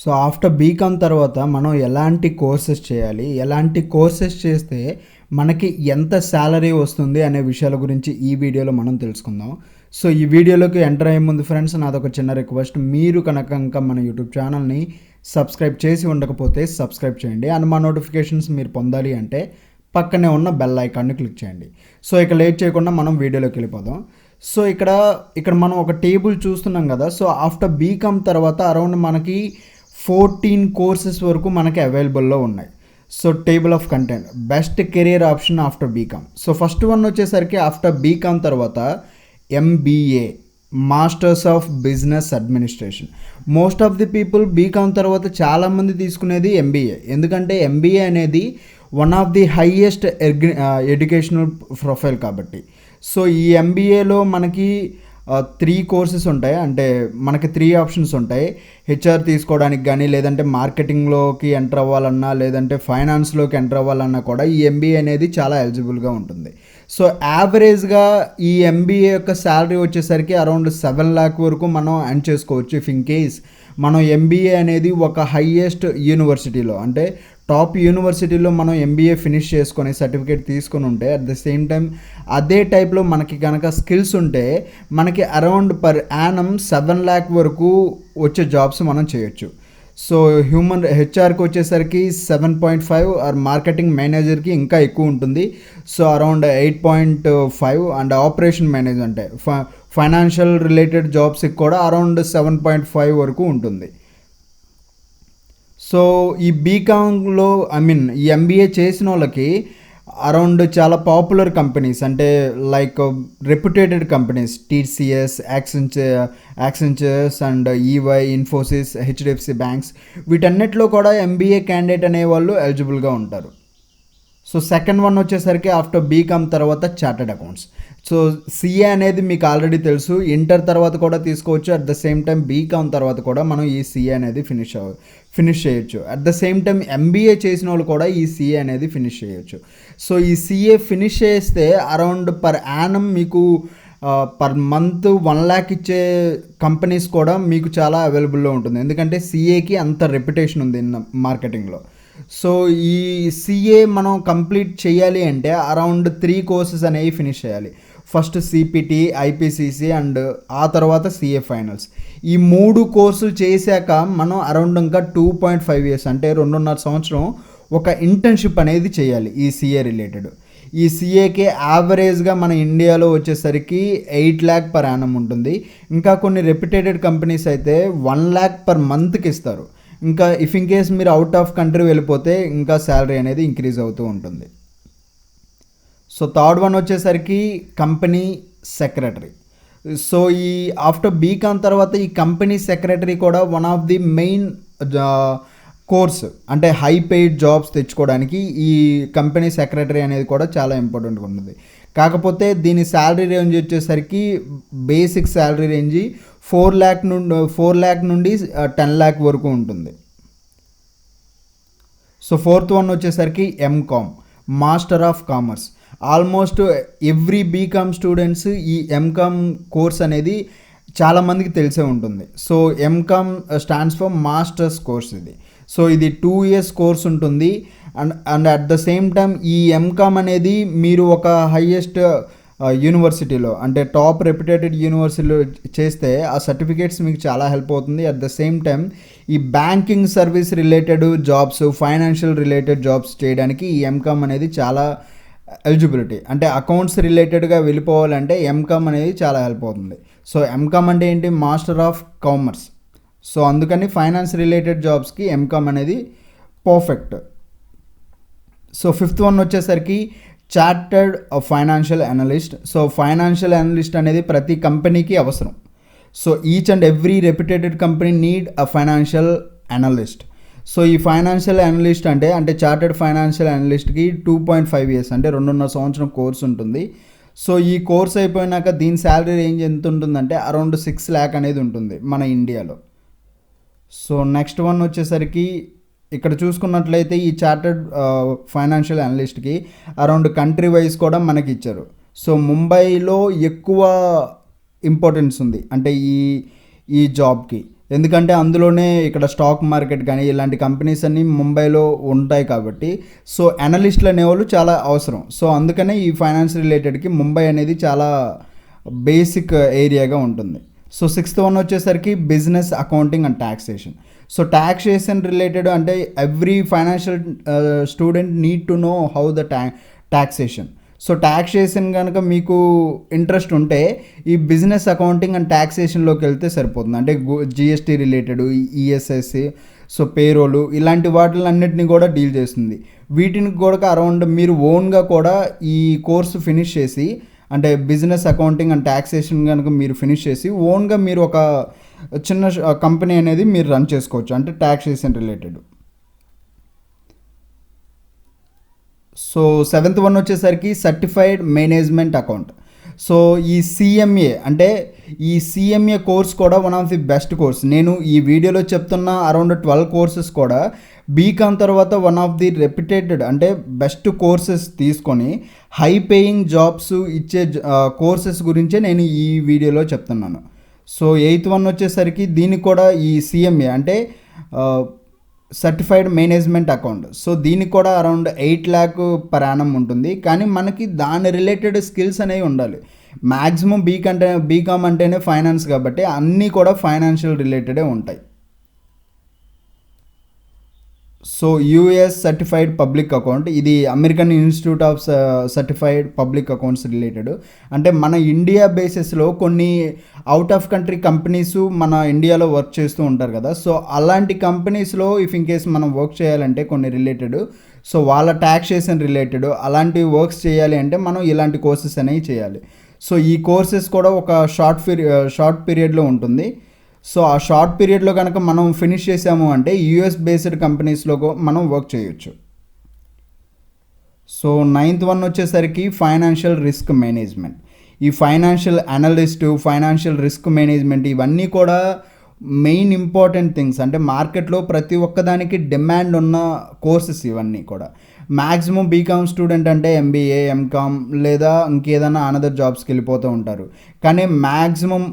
So after BCom తర్వాత మనం ఎలాంటి కోర్సెస్ చేయాలి, ఎలాంటి కోర్సెస్ చేస్తే మనకి ఎంత శాలరీ వస్తుంది అనే విషయాల గురించి ఈ వీడియోలో మనం తెలుసుకుందాం. సో ఈ వీడియోలోకి ఎంటర్ అయ్యే ముందు ఫ్రెండ్స్, నాదొక చిన్న రిక్వెస్ట్. మీరు కనుక ఇంకా మన యూట్యూబ్ ఛానల్ని సబ్స్క్రైబ్ చేసి ఉండకపోతే సబ్స్క్రైబ్ చేయండి. అండ్ మా నోటిఫికేషన్స్ మీరు పొందాలి అంటే పక్కనే ఉన్న బెల్ ఐకాన్ని క్లిక్ చేయండి. సో ఇక లేట్ చేయకుండా మనం వీడియోలోకి వెళ్ళిపోదాం. సో ఇక్కడ మనం ఒక టేబుల్ చూస్తున్నాం కదా. సో ఆఫ్టర్ బీకామ్ తర్వాత అరౌండ్ మనకి 14 కోర్సెస్ వరకు మనకి అవైలబుల్లో ఉన్నాయి. So table of content, best career option after BCom. So first one వచ్చేసరికి ఆఫ్టర్ బీకామ్ తర్వాత MBA, masters of business administration. Most of the people BCom తర్వాత చాలామంది తీసుకునేది ఎంబీఏ. ఎందుకంటే ఎంబీఏ అనేది one of the highest educational profile కాబట్టి. So ఈ ఎంబీఏలో మనకి 3 కోర్సెస్ ఉంటాయి. అంటే మనకి 3 ఆప్షన్స్ ఉంటాయి. హెచ్ఆర్ తీసుకోవడానికి కానీ, లేదంటే మార్కెటింగ్లోకి ఎంటర్ అవ్వాలన్నా, లేదంటే ఫైనాన్స్లోకి ఎంటర్ అవ్వాలన్నా కూడా ఈ ఎంబీఏ అనేది చాలా ఎలిజిబుల్గా ఉంటుంది. సో యావరేజ్గా ఈ ఎంబీఏ యొక్క శాలరీ వచ్చేసరికి అరౌండ్ 7 lakh వరకు మనం ఎర్న్ చేసుకోవచ్చు. ఇఫ్ ఇన్ కేస్ మనం ఎంబీఏ అనేది ఒక హైయెస్ట్ యూనివర్సిటీలో, అంటే టాప్ యూనివర్సిటీలో మనం ఎంబీఏ ఫినిష్ చేసుకొని సర్టిఫికేట్ తీసుకొని ఉంటే, అట్ ద సేమ్ టైం అదే టైప్లో మనకి కనుక స్కిల్స్ ఉంటే మనకి అరౌండ్ పర్ యానం 7 lakh వరకు వచ్చే జాబ్స్ మనం చేయొచ్చు. సో హ్యూమన్ హెచ్ఆర్కి వచ్చేసరికి 7.5, ఆర్ మార్కెటింగ్ మేనేజర్కి ఇంకా ఎక్కువ ఉంటుంది. So around 8.5, and operation manager అంటే ఫైనాన్షియల్ రిలేటెడ్ జాబ్స్కి కూడా అరౌండ్ 7.5 వరకు ఉంటుంది. సో ఈ బీకామ్లో ఈ ఎంబీఏ చేసిన వాళ్ళకి అరౌండ్ చాలా పాపులర్ కంపెనీస్, అంటే like reputed companies, TCS, Accentures and EY, Infosys, HDFC banks, వీటన్నిటిలో కూడా ఎంబీఏ క్యాండిడేట్ అనేవాళ్ళు ఎలిజిబుల్గా ఉంటారు. సో సెకండ్ వన్ వచ్చేసరికి ఆఫ్టర్ బీకామ్ తర్వాత చార్టెడ్ అకౌంట్స్. సో సిఏ అనేది మీకు ఆల్రెడీ తెలుసు, ఇంటర్ తర్వాత కూడా తీసుకోవచ్చు. At the same time BCom తర్వాత కూడా మనం ఈ సిఏ అనేది ఫినిష్ చేయొచ్చు. At the same time MBA చేసిన వాళ్ళు కూడా ఈ సిఏ అనేది ఫినిష్ చేయొచ్చు. సో ఈ సిఏ ఫినిష్ చేస్తే అరౌండ్ పర్ యానం మీకు పర్ మంత్ 1 lakh ఇచ్చే కంపెనీస్ కూడా మీకు చాలా అవైలబుల్లో ఉంటుంది. ఎందుకంటే సిఏకి అంత రెప్యుటేషన్ ఉంది మార్కెటింగ్లో. సో ఈ సిఏ మనం కంప్లీట్ చేయాలి అంటే అరౌండ్ 3 కోర్సెస్ అనేవి ఫినిష్ చేయాలి. ఫస్ట్ సిపిటి, ఐపీసీసీ అండ్ ఆ తర్వాత సిఏ ఫైనల్స్. ఈ 3 కోర్సులు చేశాక మనం అరౌండ్ ఇంకా 2.5 years, అంటే 2.5 సంవత్సరం ఒక ఇంటర్న్షిప్ అనేది చేయాలి ఈ సిఏ రిలేటెడ్. ఈ సిఏకి యావరేజ్గా మన ఇండియాలో వచ్చేసరికి 8 lakh పర్ యానం ఉంటుంది. ఇంకా కొన్ని రెప్యుటేటెడ్ కంపెనీస్ అయితే 1 lakh పర్ మంత్కి ఇస్తారు. ఇంకా ఇఫ్ ఇన్ కేస్ మీరు అవుట్ ఆఫ్ కంట్రీ వెళ్ళిపోతే ఇంకా శాలరీ అనేది ఇంక్రీజ్ అవుతూ ఉంటుంది. సో థర్డ్ వన్ వచ్చేసరికి కంపెనీ సెక్రటరీ. సో ఈ ఆఫ్టర్ బీకామ్ తర్వాత ఈ కంపెనీ సెక్రటరీ కూడా one of the main course, అంటే హై పెయిడ్ జాబ్స్ తెచ్చుకోవడానికి ఈ కంపెనీ సెక్రటరీ అనేది కూడా చాలా ఇంపార్టెంట్గా ఉంటుంది. కాకపోతే దీని శాలరీ రేంజ్ వచ్చేసరికి బేసిక్ శాలరీ రేంజ్ 4 lakh నుండి 10 lakh వరకు ఉంటుంది. సో ఫోర్త్ వన్ వచ్చేసరికి MCom, master of commerce. Almost every BCom students ఈ ఎంకామ్ కోర్స్ అనేది చాలామందికి తెలిసే ఉంటుంది. సో MCom stands for masters course ఇది. సో ఇది 2 years కోర్స్ ఉంటుంది. And at the same time ఈ ఎంకామ్ అనేది మీరు ఒక హైయెస్ట్ యూనివర్సిటీలో, అంటే టాప్ రెప్యుటేటెడ్ యూనివర్సిటీలో చేస్తే ఆ సర్టిఫికేట్స్ మీకు చాలా హెల్ప్ అవుతుంది. అట్ ద సేమ్ టైం ఈ banking service related jobs, financial related jobs చేయడానికి ఈ ఎంకామ్ అనేది చాలా ఎలిజిబిలిటీ. అంటే అకౌంట్స్ రిలేటెడ్గా వెళ్ళిపోవాలంటే ఎంకామ్ అనేది చాలా హెల్ప్ అవుతుంది. సో ఎంకామ్ అంటే ఏంటి? Master of commerce. సో అందుకని ఫైనాన్స్ రిలేటెడ్ జాబ్స్కి ఎంకామ్ అనేది పర్ఫెక్ట్. సో ఫిఫ్త్ వన్ వచ్చేసరికి chartered financial analyst. So financial analyst అనేది ప్రతి కంపెనీకి అవసరం. So each and every reputed company need a financial analyst. So ఈ ఫైనాన్షియల్ అనలిస్ట్ అంటే చార్టర్డ్ ఫైనాన్షియల్ అనలిస్ట్కి 2.5 years, అంటే 2.5 సంవత్సరం కోర్స్ ఉంటుంది. సో ఈ కోర్స్ అయిపోయినాక దీని శాలరీ రేంజ్ ఎంత ఉంటుందంటే అరౌండ్ 6 lakh అనేది ఉంటుంది మన ఇండియాలో. సో నెక్స్ట్ వన్ వచ్చేసరికి ఇక్కడ చూసుకున్నట్లయితే ఈ చార్టర్డ్ ఫైనాన్షియల్ అనలిస్ట్కి అరౌండ్ కంట్రీ వైజ్ కూడా మనకి ఇచ్చారు. సో ముంబైలో ఎక్కువ ఇంపార్టెన్స్ ఉంది అంటే ఈ జాబ్కి. ఎందుకంటే అందులోనే ఇక్కడ స్టాక్ మార్కెట్ కానీ ఇలాంటి కంపెనీస్ అన్నీ ముంబైలో ఉంటాయి కాబట్టి సో అనలిస్టులు అనేవాళ్ళు చాలా అవసరం. సో అందుకనే ఈ ఫైనాన్స్ రిలేటెడ్కి ముంబై అనేది చాలా బేసిక్ ఏరియాగా ఉంటుంది. సో 6th వన్ వచ్చేసరికి business accounting and taxation. So taxation related అంటే every financial student need to know how the taxation. So taxation కనుక మీకు ఇంట్రెస్ట్ ఉంటే ఈ బిజినెస్ అకౌంటింగ్ అండ్ ట్యాక్సేషన్లోకి వెళ్తే సరిపోతుంది. అంటే జిఎస్టీ రిలేటెడ్, ఈఎస్ఎస్, సో పేరోలు ఇలాంటి వాటిలన్నిటిని కూడా డీల్ చేస్తుంది. వీటిని కూడా అరౌండ్ మీరు ఓన్గా కూడా ఈ కోర్సు ఫినిష్ చేసి, అంటే బిజినెస్ అకౌంటింగ్ అండ్ ట్యాక్సేషన్ కనుక మీరు ఫినిష్ చేసి ఓన్గా మీరు ఒక చిన్న కంపెనీ అనేది మీరు రన్ చేసుకోవచ్చు, అంటే taxation related. So 7th one వచ్చేసరికి సర్టిఫైడ్ మేనేజ్మెంట్ అకౌంట్. సో ఈ సిఎంఏ అంటే ఈ సిఎంఏ కోర్స్ కూడా one of the best course. నేను ఈ వీడియోలో చెప్తున్న అరౌండ్ 12 కోర్సెస్ కూడా బీకామ్ తర్వాత వన్ ఆఫ్ ది రెప్యుటేటెడ్ అంటే బెస్ట్ కోర్సెస్ తీసుకొని హై పేయింగ్ జాబ్స్ ఇచ్చే కోర్సెస్ గురించే నేను ఈ వీడియోలో చెప్తున్నాను. సో 8th వన్ వచ్చేసరికి దీనికి కూడా ఈ సిఎంఏ అంటే సర్టిఫైడ్ మేనేజ్మెంట్ అకౌంట్. సో దీనికి కూడా అరౌండ్ 8 lakh per annum ఉంటుంది. కానీ మనకి దాని రిలేటెడ్ స్కిల్స్ అనేవి ఉండాలి. మ్యాక్సిమం బీకామ్ అంటేనే ఫైనాన్స్ కాబట్టి అన్నీ కూడా ఫైనాన్షియల్ రిలేటెడే ఉంటాయి. So US certified public account, ఇది American Institute of certified public accounts related. అంటే మన ఇండియా బేసిస్లో కొన్ని అవుట్ ఆఫ్ కంట్రీ కంపెనీస్ మన ఇండియాలో వర్క్ చేస్తూ ఉంటారు కదా. సో అలాంటి కంపెనీస్లో ఇఫ్ ఇన్ కేస్ మనం వర్క్ చేయాలంటే కొన్ని రిలేటెడ్, సో వాళ్ళ ట్యాక్సేషన్ రిలేటెడ్ అలాంటి వర్క్స్ చేయాలి అంటే మనం ఇలాంటి కోర్సెస్ అనేవి చేయాలి. సో ఈ కోర్సెస్ కూడా ఒక షార్ట్ పీరియడ్లో ఉంటుంది. సో ఆ షార్ట్ పీరియడ్లో కనుక మనం ఫినిష్ చేసాము అంటే యూఎస్ బేస్డ్ కంపెనీస్లో మనం వర్క్ చేయొచ్చు. సో 9th వన్ వచ్చేసరికి ఫైనాన్షియల్ రిస్క్ మేనేజ్మెంట్. ఈ financial analyst, financial risk management ఇవన్నీ కూడా మెయిన్ ఇంపార్టెంట్ థింగ్స్. అంటే మార్కెట్లో ప్రతి ఒక్కదానికి డిమాండ్ ఉన్న కోర్సెస్ ఇవన్నీ కూడా. మ్యాక్సిమం బీకామ్ స్టూడెంట్ అంటే ఎంబీఏ, ఎంకామ్ లేదా ఇంకేదైనా అనదర్ జాబ్స్కి వెళ్ళిపోతూ ఉంటారు. కానీ మ్యాక్సిమం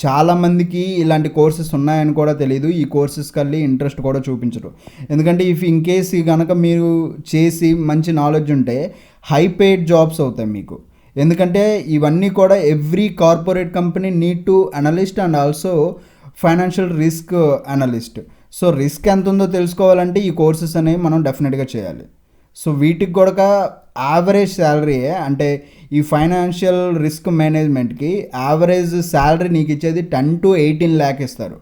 చాలామందికి ఇలాంటి కోర్సెస్ ఉన్నాయని కూడా తెలియదు. ఈ కోర్సెస్ కల్లి ఇంట్రెస్ట్ కూడా చూపించరు. ఎందుకంటే ఇఫ్ ఇన్ కేస్ కనుక మీరు చేసి మంచి నాలెడ్జ్ ఉంటే హై పెయిడ్ జాబ్స్ అవుతాయి మీకు. ఎందుకంటే ఇవన్నీ కూడా every corporate company need to analyst and also financial risk analyst. So risk ఎంత ఉందో తెలుసుకోవాలంటే ఈ కోర్సెస్ అనేవి మనం డెఫినెట్గా చేయాలి. సో వీటికి కూడా యావరేజ్ శాలరీయే, అంటే ఈ ఫైనాన్షియల్ రిస్క్ మేనేజ్మెంట్కి యావరేజ్ శాలరీ నీకు ఇచ్చేది 10 to 18 lakh ఇస్తారు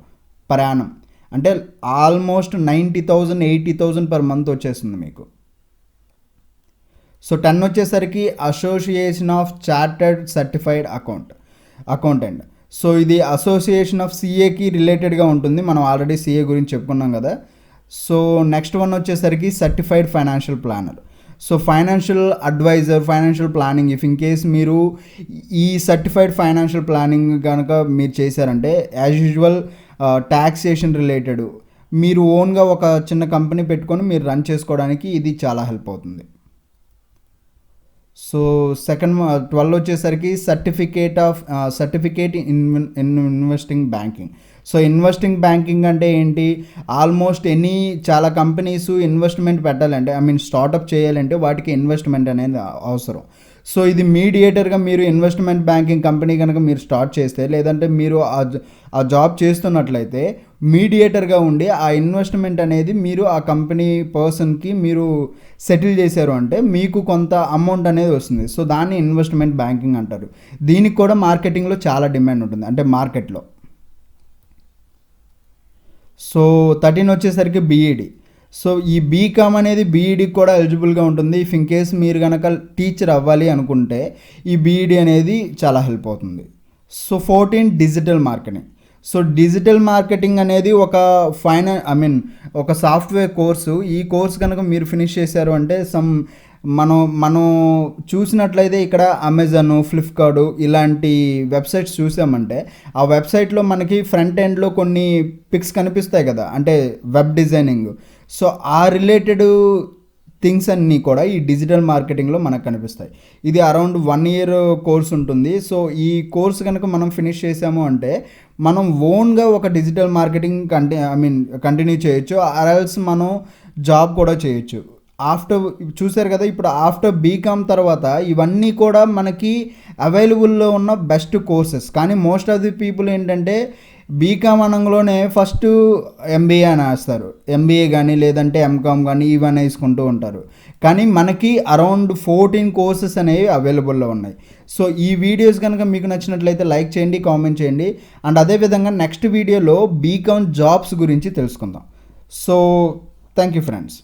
per annum. అంటే ఆల్మోస్ట్ 90,000 80,000 per month వచ్చేస్తుంది మీకు. సో 10 వచ్చేసరికి association of chartered certified accountant. So ఇది అసోసియేషన్ ఆఫ్ సిఏకి రిలేటెడ్గా ఉంటుంది. మనం ఆల్రెడీ సిఏ గురించి చెప్పుకున్నాం కదా. సో నెక్స్ట్ వన్ వచ్చేసరికి certified financial planner. So financial advisor, financial planning if in case మీరు ఈ సర్టిఫైడ్ ఫైనాన్షియల్ ప్లానింగ్ కనుక మీరు చేశారంటే యాజ్ యూజువల్ ట్యాక్సేషన్ రిలేటెడ్ మీరు ఓన్గా ఒక చిన్న కంపెనీ పెట్టుకొని మీరు రన్ చేసుకోవడానికి ఇది చాలా హెల్ప్ అవుతుంది. సో 12 వచ్చేసరికి certificate in investing banking. So investing banking అంటే ఏంటి? ఆల్మోస్ట్ చాలా కంపెనీస్ ఇన్వెస్ట్మెంట్ పెట్టాలంటే స్టార్టప్ చేయాలంటే వాటికి ఇన్వెస్ట్మెంట్ అనేది అవసరం. సో ఇది మీడియేటర్గా మీరు ఇన్వెస్ట్మెంట్ బ్యాంకింగ్ కంపెనీ కనుక మీరు స్టార్ట్ చేస్తే, లేదంటే మీరు ఆ జాబ్ చేస్తున్నట్లయితే మీడియేటర్గా ఉండి ఆ ఇన్వెస్ట్మెంట్ అనేది మీరు ఆ కంపెనీ పర్సన్కి మీరు సెటిల్ చేశారు అంటే మీకు కొంత అమౌంట్ అనేది వస్తుంది. సో దాన్ని ఇన్వెస్ట్మెంట్ బ్యాంకింగ్ అంటారు. దీనికి కూడా మార్కెటింగ్లో చాలా డిమాండ్ ఉంటుంది, అంటే మార్కెట్లో. సో 13 వచ్చేసరికి బీఈడి. సో ఈ బీకామ్ అనేది బీఈడికి కూడా ఎలిజిబుల్గా ఉంటుంది. ఇఫ్ ఇన్ కేస్ మీరు కనుక టీచర్ అవ్వాలి అనుకుంటే ఈ బీఈడి అనేది చాలా హెల్ప్ అవుతుంది. So 14 digital marketing. So digital marketing అనేది ఒక ఒక సాఫ్ట్వేర్ కోర్సు. ఈ కోర్స్ కనుక మీరు ఫినిష్ చేశారు అంటే మనం చూసినట్లయితే ఇక్కడ అమెజాన్, ఫ్లిప్కార్ట్ ఇలాంటి వెబ్సైట్స్ చూసామంటే ఆ వెబ్సైట్లో మనకి ఫ్రంట్ ఎండ్లో కొన్ని పిక్స్ కనిపిస్తాయి కదా, అంటే వెబ్ డిజైనింగ్. సో ఆ రిలేటెడ్ థింగ్స్ అన్నీ కూడా ఈ డిజిటల్ మార్కెటింగ్లో మనకు కనిపిస్తాయి. ఇది అరౌండ్ 1 ఇయర్ కోర్స్ ఉంటుంది. సో ఈ కోర్స్ కనుక మనం ఫినిష్ చేసాము అంటే మనం ఓన్గా ఒక డిజిటల్ మార్కెటింగ్ కంటిన్యూ చేయొచ్చు, ఆర్ఎల్స్ మనం జాబ్ కూడా చేయొచ్చు. చూసారు కదా, ఇప్పుడు ఆఫ్టర్ బీకామ్ తర్వాత ఇవన్నీ కూడా మనకి అవైలబుల్లో ఉన్న బెస్ట్ కోర్సెస్. కానీ మోస్ట్ ఆఫ్ ది పీపుల్ ఏంటంటే బీకామ్ అనంలోనే ఫస్ట్ ఎంబీఏ అని వేస్తారు. ఎంబీఏ కానీ లేదంటే ఎంకామ్ కానీ ఇవన్నీ వేసుకుంటూ ఉంటారు. కానీ మనకి అరౌండ్ 14 కోర్సెస్ అనేవి అవైలబుల్లో ఉన్నాయి. సో ఈ వీడియోస్ కనుక మీకు నచ్చినట్లయితే లైక్ చేయండి, కామెంట్ చేయండి. అండ్ అదేవిధంగా నెక్స్ట్ వీడియోలో బీకామ్ జాబ్స్ గురించి తెలుసుకుందాం. So thank you friends.